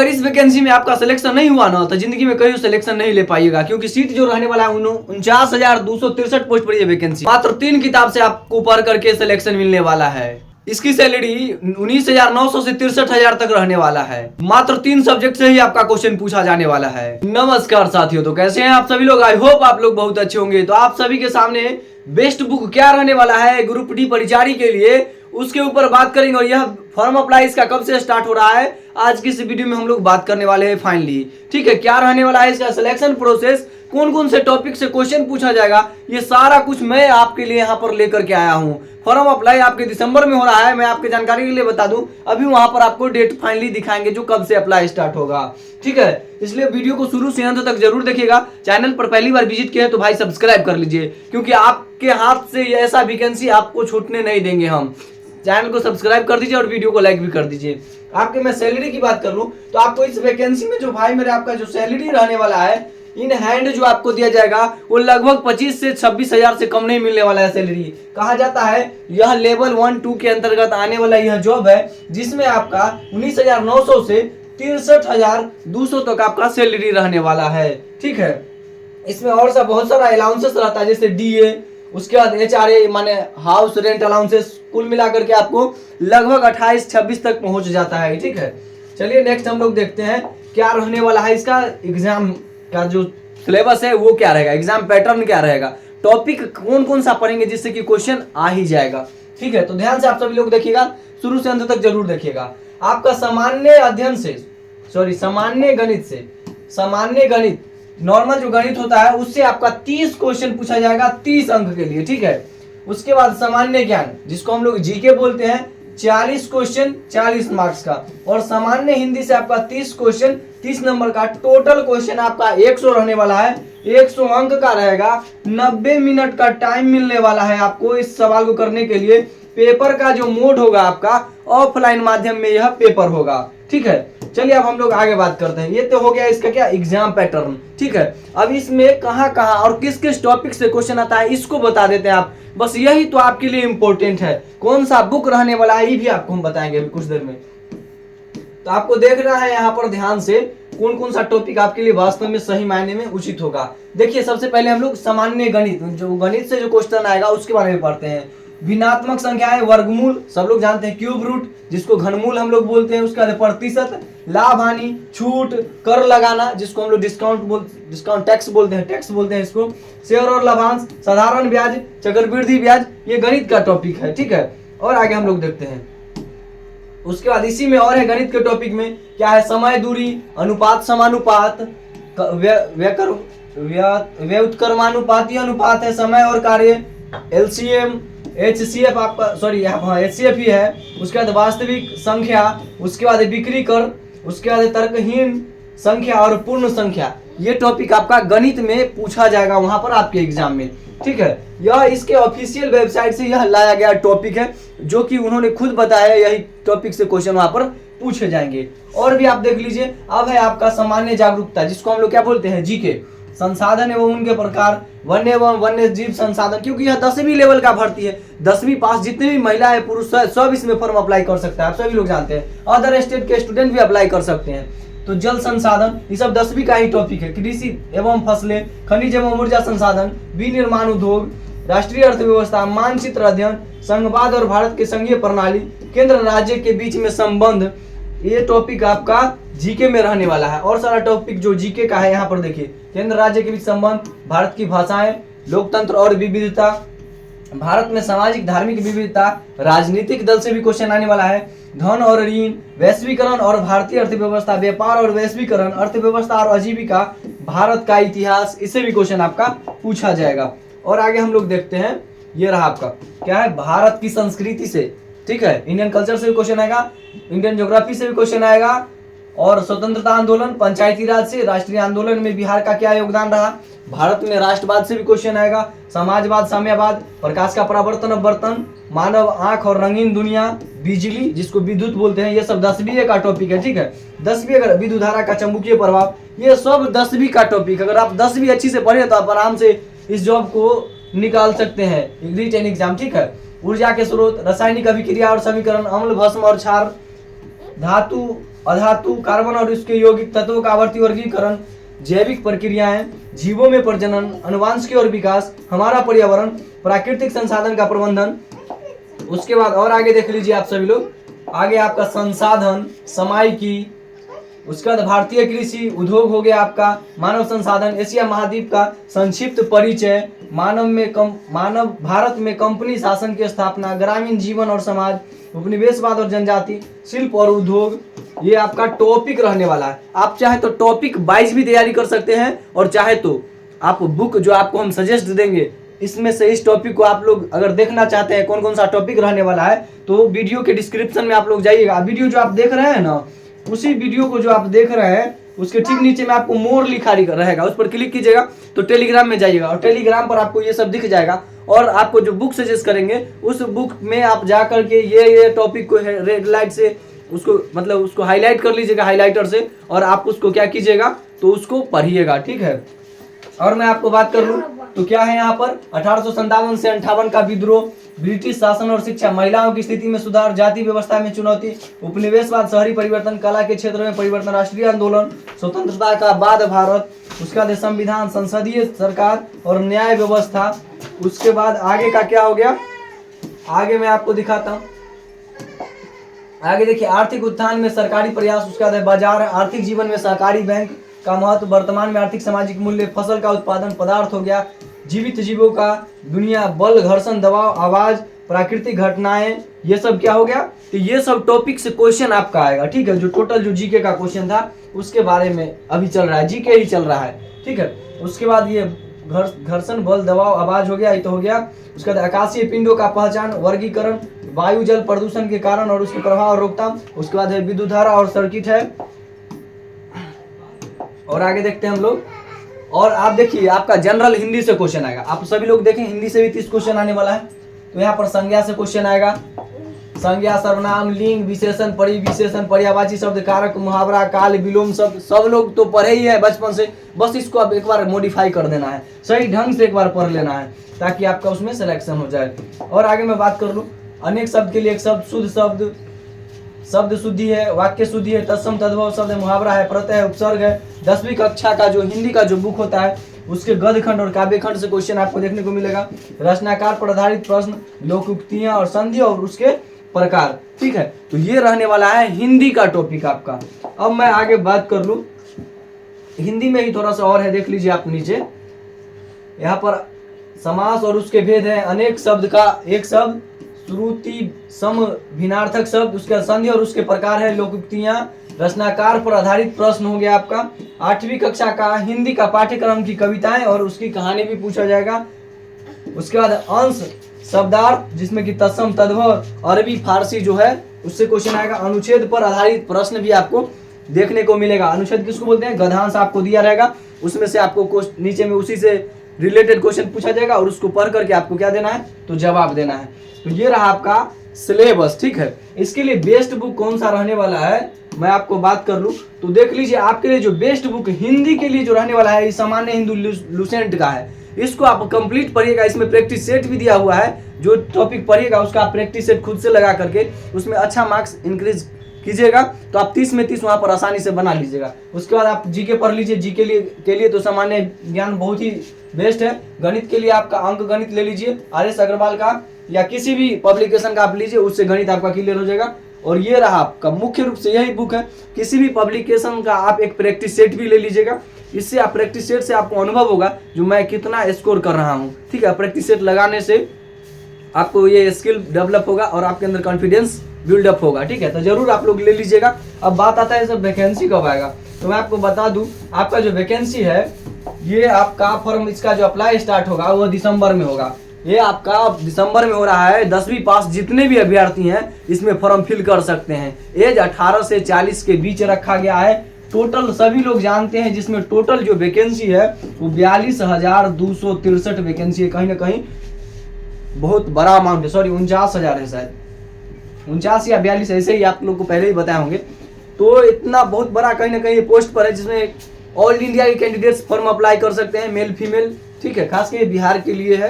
अगर इस वैकेंसी में आपका सिलेक्शन नहीं हुआ ना तो जिंदगी में कहीं सिलेक्शन नहीं ले पाइएगा, क्योंकि सीट जो रहने वाला है 49,263 पोस्ट पर ये वैकेंसी, मात्र 3 किताब से आपको पढ़ करके सिलेक्शन मिलने वाला है। इसकी सैलरी 19,900 से 63,000 तक रहने वाला है। मात्र 3 सब्जेक्ट से ही आपका क्वेश्चन पूछा जाने वाला है। नमस्कार साथियों, तो कैसे हैं आप सभी लोग? आई होप आप लोग बहुत अच्छे होंगे। तो आप सभी के सामने बेस्ट बुक क्या रहने वाला है ग्रुप डी परिचारी के लिए, उसके ऊपर बात करेंगे। और यह फॉर्म अप्लाई इसका कब से स्टार्ट हो रहा है, आज की इस वीडियो में हम लोग बात करने वाले हैं फाइनली। ठीक है, क्या रहने वाला है इसका सिलेक्शन प्रोसेस, कौन कौन से टॉपिक से क्वेश्चन पूछा जाएगा, ये सारा कुछ मैं आपके लिए यहाँ पर लेकर के आया हूँ। फॉर्म अप्लाई आपके दिसंबर में हो रहा है, मैं आपके जानकारी के लिए बता दूं, अभी वहां पर आपको डेट फाइनली दिखाएंगे जो कब से अप्लाई स्टार्ट होगा। ठीक है, इसलिए वीडियो को शुरू से अंत तक जरूर देखिएगा। चैनल पर पहली बार विजिट किया है तो भाई सब्सक्राइब कर लीजिए, क्योंकि आपके हाथ से ऐसा वैकेंसी आपको छूटने नहीं देंगे हम। चैनल को सब्सक्राइब कर दीजिए और वीडियो को लाइक भी कर दीजिए। आपके मैं सैलरी की बात कर लूं तो आपको इस वैकेंसी में जो भाई मेरे आपका जो सैलरी रहने वाला है इन हैंड जो आपको दिया जाएगा वो लगभग 25 से 26,000 से कम नहीं मिलने वाला है सैलरी। कहा जाता है यह लेवल 1-2 के अंतर्गत आने वाला यह जॉब है, जिसमें आपका 19,900 से 63,200 तक आपका सैलरी रहने वाला है। ठीक है, इसमें और सब बहुत सारा अलाउंसेस रहता है, जैसे डीए, उसके बाद HRA माने हाउस रेंट अलाउंसेस, कुल मिलाकर के आपको लगभग 28-26 तक पहुंच जाता है। ठीक है, चलिए नेक्स्ट हम लोग देखते हैं क्या रहने वाला है इसका एग्जाम का जो सिलेबस है वो क्या रहेगा, एग्जाम पैटर्न क्या रहेगा, टॉपिक कौन कौन सा पढ़ेंगे जिससे कि क्वेश्चन आ ही जाएगा। ठीक है, तो ध्यान से आप सभी लोग देखिएगा, शुरू से अंत तक जरूर देखिएगा। आपका सामान्य गणित नॉर्मल जो गणित होता है उससे आपका 30 क्वेश्चन पूछा जाएगा 30 अंक के लिए। ठीक है, उसके बाद सामान्य ज्ञान जिसको हम लोग जीके बोलते हैं, 40 क्वेश्चन 40 मार्क्स का, और सामान्य हिंदी से आपका 30 क्वेश्चन 30 नंबर का। टोटल क्वेश्चन आपका 100 रहने वाला है, 100 अंक का रहेगा। 90 मिनट का टाइम मिलने वाला है आपको इस सवाल को करने के लिए। पेपर का जो मोड होगा आपका ऑफलाइन माध्यम में यह पेपर होगा। ठीक है, चलिए अब हम लोग आगे बात करते हैं। ये तो हो गया इसका क्या एग्जाम पैटर्न। ठीक है, अब इसमें कहाँ कहाँ और किस किस टॉपिक से क्वेश्चन आता है इसको बता देते हैं आप, बस यही तो आपके लिए इंपॉर्टेंट है। कौन सा बुक रहने वाला है ये भी आपको हम बताएंगे अभी कुछ देर में। तो आपको देखना है यहाँ पर ध्यान से कौन कौन सा टॉपिक आपके लिए वास्तव में सही मायने में उचित होगा। देखिए, सबसे पहले हम लोग सामान्य गणित, जो गणित से जो क्वेश्चन आएगा उसके बारे में पढ़ते हैं। भिन्नात्मक संख्याएं, वर्गमूल सब लोग जानते हैं, क्यूब रूट जिसको घनमूल हम लोग बोलते हैं, उसके बाद प्रतिशत, लाभ हानि, छूट, कर लगाना जिसको हम लोग डिस्काउंट टैक्स बोलते हैं इसको, शेयर और लाभांश, साधारण ब्याज, चक्रवृद्धि ब्याज, ये गणित का टॉपिक है। ठीक है, और आगे हम लोग देखते हैं। उसके बाद इसी में और है गणित के टॉपिक में क्या है, समय, दूरी, अनुपात, समानुपात, व्युत्क्रमानुपाती अनुपात है, समय और कार्य, LCM, HCF आपका HCF ही है। उसके बाद वास्तविक संख्या, उसके बाद बिक्री कर, उसके बाद तर्कहीन संख्या और पूर्ण संख्या। ये टॉपिक आपका गणित में पूछा जाएगा वहां पर आपके एग्जाम में। ठीक है, यह इसके ऑफिशियल वेबसाइट से यह लाया गया टॉपिक है, जो कि उन्होंने खुद बताया यही टॉपिक से क्वेश्चन वहां पर पूछे जाएंगे। और भी आप देख लीजिए, अब है आपका सामान्य जागरूकता जिसको हम लोग क्या बोलते हैं, जीके, संसाधन एवं उनके प्रकार, वन्य एवं वन्य जीव संसाधन, क्योंकि यह 10वीं लेवल का भर्ती है। 10वीं पास जितने भी महिला है पुरुष सब इसमें फॉर्म अप्लाई कर सकता है, आप सभी लोग जानते हैं। अदर स्टेट के स्टूडेंट भी अप्लाई कर सकते हैं। तो जल संसाधन ये सब 10वीं का ही टॉपिक है। कृषि एवं फसलें, खनिज एवं ऊर्जा संसाधन, विनिर्माण उद्योग, राष्ट्रीय अर्थव्यवस्था, मानचित्र अध्ययन, संघवाद और भारत की संघीय प्रणाली, केंद्र राज्य के बीच में संबंध, ये टॉपिक आपका जीके में रहने वाला है। और सारा टॉपिक जो जीके का है यहाँ पर देखिए, केंद्र राज्य के बीच संबंध, भारत की भाषाएं, लोकतंत्र और विविधता, भारत में सामाजिक धार्मिक विविधता, राजनीतिक दल से भी क्वेश्चन आने वाला है, धन और ऋण, वैश्वीकरण और भारतीय अर्थव्यवस्था, व्यापार और वैश्वीकरण, अर्थव्यवस्था और आजीविका, भारत का इतिहास, इससे भी क्वेश्चन आपका पूछा जाएगा। और आगे हम लोग देखते हैं, ये रहा आपका क्या है, भारत की संस्कृति से। ठीक है, इंडियन कल्चर से भी क्वेश्चन आएगा, इंडियन ज्योग्राफी से भी क्वेश्चन आएगा, और स्वतंत्रता आंदोलन, पंचायती राज से, राष्ट्रीय आंदोलन में बिहार का क्या योगदान रहा, भारत में राष्ट्रवाद से भी क्वेश्चन आएगा, समाजवाद, साम्यवाद, प्रकाश का परावर्तन अपवर्तन, मानव आंख और रंगीन दुनिया, बिजली जिसको विद्युत बोलते हैं, ये सब 10वीं का टॉपिक है। ठीक है, 10वीं अगर विद्युत धारा का चुंबकीय प्रभाव, ये सब 10वीं का टॉपिक। अगर आप 10वीं अच्छी से पढ़े तो आप आराम से इस जॉब को निकाल सकते हैं रिटेन एग्जाम। ठीक है, ऊर्जा के स्रोत, रासायनिक अभिक्रिया और समीकरण, अम्ल, भस्म और क्षार, धातु अधातु, कार्बन और उसके यौगिक तत्वों का आवर्ती वर्गीकरण, जैविक प्रक्रियाएं, जीवों में प्रजनन, अनुवांशिकी और विकास, हमारा पर्यावरण, प्राकृतिक संसाधन का प्रबंधन। उसके बाद और आगे देख लीजिए आप सभी लोग, आगे आपका संसाधन, समायिकी, उसके बाद भारतीय कृषि उद्योग हो गया आपका, मानव संसाधन, एशिया महाद्वीप का संक्षिप्त परिचय, मानव भारत में कंपनी शासन की स्थापना, ग्रामीण जीवन और समाज, उपनिवेशवाद और जनजाति, शिल्प और उद्योग। ये आपका टॉपिक रहने वाला है। आप चाहे तो टॉपिक वाइज भी तैयारी कर सकते हैं और चाहे तो आप बुक जो आपको हम सजेस्ट देंगे इसमें से इस टॉपिक को आप लोग अगर देखना चाहते हैं कौन कौन सा टॉपिक रहने वाला है तो वीडियो के डिस्क्रिप्शन में आप लोग जाइएगा। वीडियो जो आप देख रहे हैं ना, उसी वीडियो को जो आप देख रहे हैं उसके ठीक नीचे में आपको मोर लिखा रहेगा, उस पर क्लिक कीजिएगा तो टेलीग्राम में जाइएगा और टेलीग्राम पर आपको ये सब दिख जाएगा। और आपको जो बुक सजेस्ट करेंगे उस बुक में आप जा करके ये टॉपिक को रेड लाइट से उसको मतलब उसको हाईलाइट कर लीजिएगा हाईलाइटर से, और आप उसको क्या कीजिएगा तो उसको पढ़िएगा, ठीक है। और मैं आपको बात कर लूँ तो क्या है यहाँ पर 1857 से 58 का विद्रोह, ब्रिटिश शासन और शिक्षा, महिलाओं की स्थिति में सुधार, जाति व्यवस्था में चुनौती, उपनिवेशवाद, शहरी परिवर्तन, कला के क्षेत्र में परिवर्तन, राष्ट्रीय आंदोलन, स्वतंत्रता का बाद भारत, उसके बाद संविधान, संसदीय सरकार और न्याय व्यवस्था। उसके बाद आगे का क्या हो गया, आगे मैं आपको दिखाता हूँ। आगे देखिए, आर्थिक उत्थान में सरकारी प्रयास, उसके बाद बाजार, आर्थिक जीवन में सहकारी बैंक का महत्व, वर्तमान में आर्थिक सामाजिक मूल्य, फसल का उत्पादन, पदार्थ हो गया, जीवित जीवों का दुनिया, बल, घर्षण, दबाव, आवाज, प्राकृतिक घटनाएं, ये सब क्या हो गया। तो ये सब टॉपिक से क्वेश्चन आपका आएगा, ठीक है। जो टोटल जो जीके का क्वेश्चन था उसके बारे में अभी चल रहा है, जीके ही चल रहा है, ठीक है। उसके बाद ये घर्षण, बल, दबाव, आवाज हो गया, ये तो हो गया। उसके बाद आकाशीय पिंडों का पहचान, वर्गीकरण, वायु जल प्रदूषण के कारण और उसके प्रभाव और रोकथाम। उसके बाद है विद्युत धारा और सर्किट है। और आगे देखते हैं हम लोग। और आप देखिए आपका जनरल हिंदी से क्वेश्चन आएगा, आप सभी लोग देखें हिंदी से भी 30 क्वेश्चन आने वाला है। तो यहाँ पर संज्ञा से क्वेश्चन आएगा, संज्ञा, सर्वनाम, लिंग, विशेषण, परिविशेषण, पर्यायवाची शब्द, कारक, मुहावरा, काल, विलोम शब्द, सब लोग तो पढ़े ही है बचपन से, बस इसको अब एक बार मॉडिफाई कर देना है, सही ढंग से एक बार पढ़ लेना है ताकि आपका उसमें सिलेक्शन हो जाए। और आगे मैं बात कर लूँ, अनेक शब्द के लिए एक शब्द, शुद्ध शब्द, शब्द शुद्धि है, वाक्य शुद्धि है, तत्सम तद्भव शब्द है, मुहावरा है, प्रत्यय है, उपसर्ग है। 10वीं कक्षा का जो हिंदी का जो बुक होता है उसके गद्य खंड और काव्य खंड से क्वेश्चन आपको देखने को मिलेगा। रचनाकार पर आधारित प्रश्न, लोकोक्तियां और संधि और उसके प्रकार, ठीक है। तो ये रहने वाला है हिंदी का टॉपिक आपका। अब मैं आगे बात कर लूं, हिंदी में ही थोड़ा सा और है, देख लीजिए आप नीचे, यहाँ पर समास और उसके भेद है, अनेक शब्द का एक शब्द, श्रुति सम भिन्नार्थक शब्द, उसका संधि और उसके प्रकार है, लोकोक्तियां, रचनाकार पर आधारित प्रश्न हो गया आपका। 8वीं कक्षा का हिंदी का पाठ्यक्रम की कविताएं और उसकी कहानी भी पूछा जाएगा। उसके बाद अंश शब्दार्थ जिसमें कि तत्सम तद्भव अरबी फारसी जो है उससे क्वेश्चन आएगा। अनुच्छेद पर आधारित प्रश्न भी आपको देखने को मिलेगा। अनुच्छेद किसको बोलते हैं, गद्यांश आपको दिया रहेगा, उसमें से आपको नीचे में उसी से रिलेटेड क्वेश्चन पूछा जाएगा और उसको पढ़ करके आपको क्या देना है तो जवाब देना है। तो ये रहा आपका सिलेबस, ठीक है। इसके लिए बेस्ट बुक कौन सा रहने वाला है मैं आपको बात कर लूं तो देख लीजिए, आपके लिए जो बेस्ट बुक हिंदी के लिए जो रहने वाला है सामान्य हिंदू लुसेंट का है। इसको आप कंप्लीट पढ़िएगा, इसमें प्रैक्टिस सेट भी दिया हुआ है, जो टॉपिक पढ़िएगा उसका आप प्रैक्टिस सेट खुद से लगा करके उसमें अच्छा मार्क्स इंक्रीज कीजिएगा तो आप 30 में 30 वहाँ पर आसानी से बना लीजिएगा। उसके बाद आप जीके पढ़ लीजिए, जीके के लिए तो सामान्य ज्ञान बहुत ही बेस्ट है। गणित के लिए आपका अंक गणित ले लीजिए, RS अग्रवाल का या किसी भी पब्लिकेशन का आप लीजिए, उससे गणित आपका क्लियर हो जाएगा। और ये रहा आपका मुख्य रूप से यही बुक है, किसी भी पब्लिकेशन का आप एक प्रैक्टिस सेट भी ले लीजिएगा, इससे आप प्रैक्टिस सेट से आपको अनुभव होगा जो मैं कितना स्कोर कर रहा हूँ, ठीक है। प्रैक्टिस सेट लगाने से आपको ये स्किल डेवलप होगा और आपके अंदर कॉन्फिडेंस बिल्डअप होगा, ठीक है। तो जरूर आप लोग ले लीजिएगा। अब बात आता है सब वैकेंसी कब आएगा, तो मैं आपको बता दूं आपका जो वैकेंसी है ये आपका फॉर्म इसका जो अप्लाई स्टार्ट होगा वो दिसंबर में होगा। ये आपका दिसंबर में हो रहा है। 10वीं पास जितने भी अभ्यर्थी हैं इसमें फॉर्म फिल कर सकते हैं। एज 18 से 40 के बीच रखा गया है। टोटल सभी लोग जानते हैं जिसमें टोटल जो वैकेंसी है वो 42,263 वैकेंसी है। कहीं ना कहीं बहुत बड़ा अमाउंट है, सॉरी 49,000 है शायद, 49 या 42 ऐसे ही आप लोग को पहले ही बताए होंगे। तो इतना बहुत बड़ा कहीं ना कहीं पोस्ट पर है जिसमें ऑल इंडिया के कैंडिडेट्स फॉर्म अप्लाई कर सकते हैं, मेल फीमेल, ठीक है। खास कर बिहार के लिए है,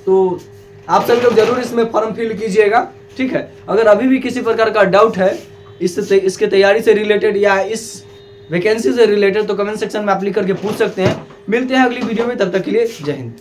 तो आप सभी लोग जरूर इसमें फॉर्म फिल कीजिएगा, ठीक है। अगर अभी भी किसी प्रकार का डाउट है इसके तैयारी से रिलेटेड या इस वैकेंसी से रिलेटेड, तो कमेंट सेक्शन में आप लिख करके पूछ सकते हैं। मिलते हैं अगली वीडियो में, तब तक के लिए जय हिंद।